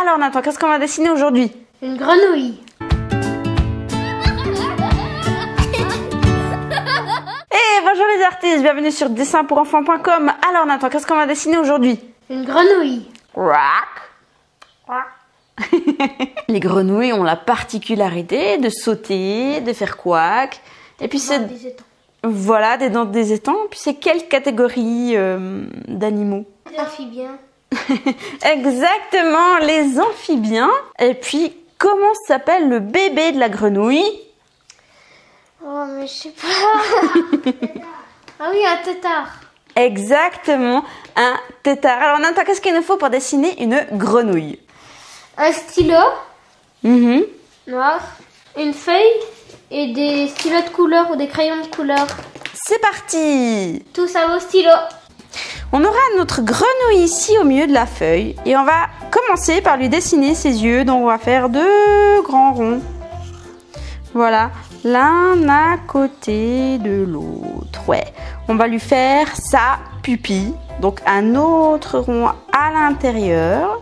Alors Nathan, qu'est-ce qu'on va dessiner aujourd'hui? Une grenouille. Bonjour les artistes, bienvenue sur dessinpourenfants.com. Alors Nathan, qu'est-ce qu'on va dessiner aujourd'hui? Une grenouille. Les grenouilles ont la particularité de sauter, de faire quack. Et puis c'est... Des étangs. Voilà, des dents des étangs. Puis c'est quelle catégorie d'animaux? Amphibiens. Exactement, les amphibiens. Et puis, comment s'appelle le bébé de la grenouille? Oh, mais je sais pas. Ah oui, un tétard. Exactement, un tétard. Alors Nathan, qu'est-ce qu'il nous faut pour dessiner une grenouille? Un stylo noir, une feuille et des stylos de couleur ou des crayons de couleur. C'est parti! Tout ça au stylo. On aura notre grenouille ici au milieu de la feuille et on va commencer par lui dessiner ses yeux. Donc on va faire 2 grands ronds. Voilà, l'un à côté de l'autre. Ouais, on va lui faire sa pupille. Donc un autre rond à l'intérieur.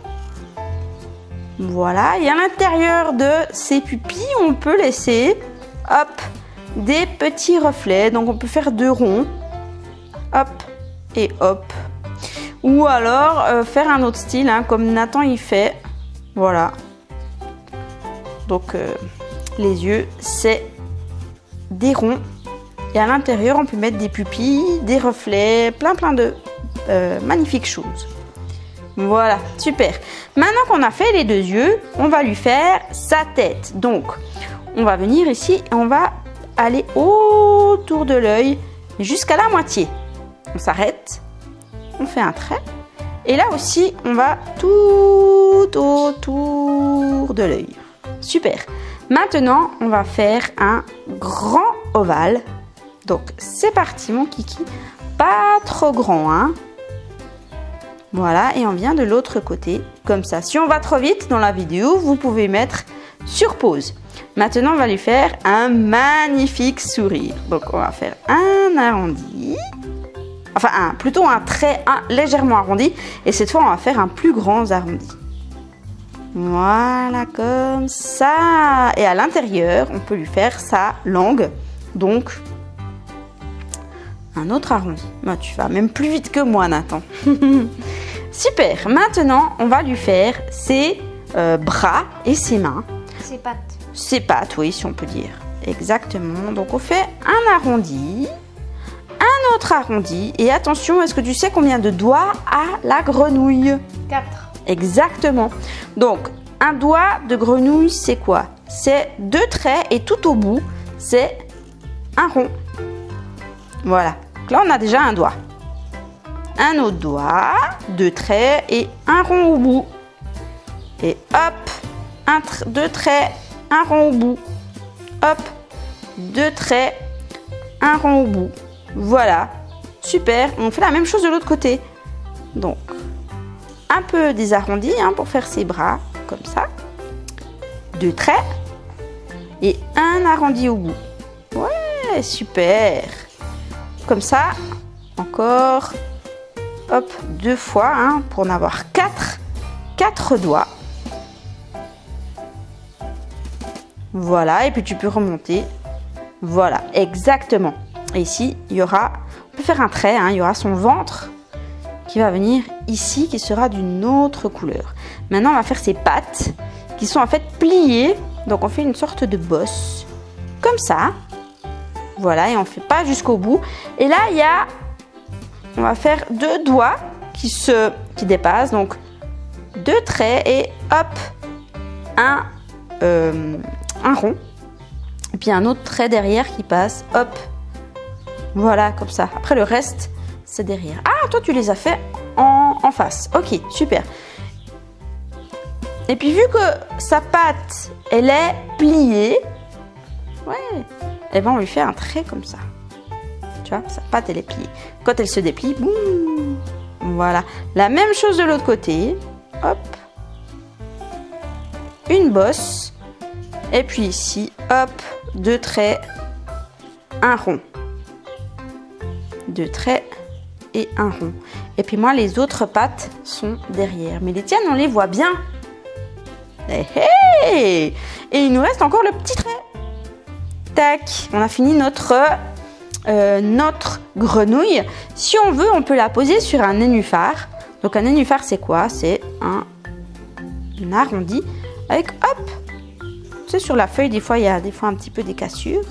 Voilà, et à l'intérieur de ces pupilles, on peut laisser, hop, des petits reflets. Donc on peut faire 2 ronds, hop, et hop. Ou alors faire un autre style, hein, comme Nathan il fait. Voilà. Donc les yeux, c'est des ronds. Et à l'intérieur, on peut mettre des pupilles, des reflets, plein de magnifiques choses. Voilà, super. Maintenant qu'on a fait les 2 yeux, on va lui faire sa tête. Donc, on va venir ici et on va aller autour de l'œil jusqu'à la moitié. On s'arrête, on fait un trait. Et là aussi, on va tout autour de l'œil. Super. Maintenant, on va faire un grand ovale. Donc, c'est parti, mon kiki. Pas trop grand, hein. Voilà, et on vient de l'autre côté, comme ça. Si on va trop vite dans la vidéo, vous pouvez mettre sur pause. Maintenant, on va lui faire un magnifique sourire. Donc, on va faire un arrondi. Enfin, plutôt un trait légèrement arrondi. Et cette fois, on va faire un plus grand arrondi. Voilà, comme ça. Et à l'intérieur, on peut lui faire sa langue. Donc, un autre arrondi. Bah, tu vas même plus vite que moi, Nathan. Super. Maintenant, on va lui faire ses bras et ses mains. Ses pattes. Ses pattes, oui, si on peut dire. Exactement. Donc, on fait un arrondi, un autre arrondi. Et attention, est-ce que tu sais combien de doigts a la grenouille? 4. Exactement. Donc, un doigt de grenouille, c'est quoi? C'est 2 traits et tout au bout, c'est un rond. Voilà. Donc là, on a déjà un doigt. Un autre doigt, 2 traits et un rond au bout. Et hop, 2 traits, un rond au bout. Hop, 2 traits, un rond au bout. Voilà. Super. On fait la même chose de l'autre côté. Donc, un peu des arrondis hein, pour faire ses bras, comme ça. 2 traits et un arrondi au bout. Ouais, super. Comme ça, encore, hop, 2 fois, hein, pour en avoir 4 doigts. Voilà, et puis tu peux remonter. Voilà, exactement. Et ici, il y aura, on peut faire un trait, hein, il y aura son ventre qui va venir ici, qui sera d'une autre couleur. Maintenant, on va faire ses pattes, qui sont en fait pliées. Donc, on fait une sorte de bosse, comme ça. Voilà, et on ne fait pas jusqu'au bout. Et là, on va faire 2 doigts qui dépassent. Donc, 2 traits et hop, un rond. Et puis, un autre trait derrière qui passe. Hop, voilà, comme ça. Après, le reste, c'est derrière. Ah, toi, tu les as fait en face. Ok, super. Et puis, vu que sa patte, elle est pliée, ouais, et ben on lui fait un trait comme ça. Tu vois, sa patte, elle est pliée. Quand elle se déplie, boum, voilà. La même chose de l'autre côté. Hop. Une bosse. Et puis ici, hop, 2 traits, un rond. 2 traits et un rond. Et puis moi, les autres pattes sont derrière. Mais les tiennes, on les voit bien. Et il nous reste encore le petit trait. Tac, on a fini notre grenouille. Si on veut, on peut la poser sur un nénuphar. Donc un nénuphar, c'est quoi? C'est un arrondi avec, hop, tu sais, sur la feuille, des fois, il y a des fois un petit peu des cassures.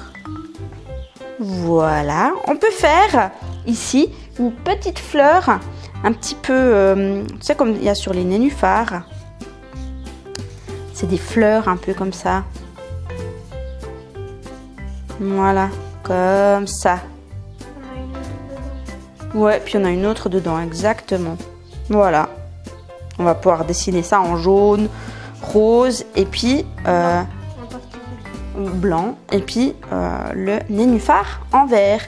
Voilà. On peut faire ici une petite fleur, un petit peu, tu sais, comme il y a sur les nénuphars. C'est des fleurs un peu comme ça. Voilà, comme ça. Ouais, puis on a une autre dedans, exactement. Voilà. On va pouvoir dessiner ça en jaune, rose et puis blanc. Et puis le nénuphar en vert.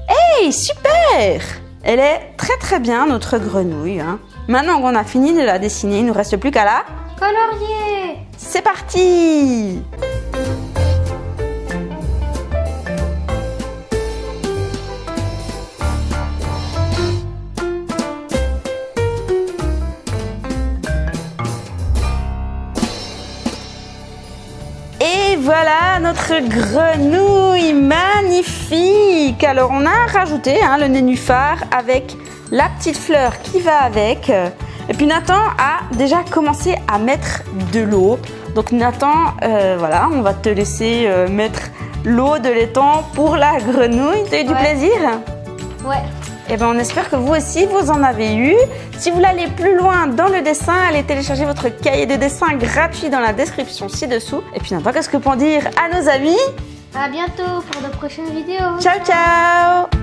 Hey, super! Elle est très très bien, notre grenouille. Hein. Maintenant qu'on a fini de la dessiner, il ne nous reste plus qu'à la colorier. C'est parti! Et voilà notre grenouille magnifique. Alors on a rajouté le nénuphar avec la petite fleur qui va avec. Et puis Nathan a déjà commencé à mettre de l'eau. Donc Nathan, voilà, on va te laisser mettre l'eau de l'étang pour la grenouille. T'as eu du plaisir? Ouais. Et bien on espère que vous aussi vous en avez eu. Si vous voulez aller plus loin dans le dessin, allez télécharger votre cahier de dessin gratuit dans la description ci-dessous. Et puis Nathan, qu'est-ce que pour dire à nos amis? À bientôt pour de prochaines vidéos. Ciao ciao.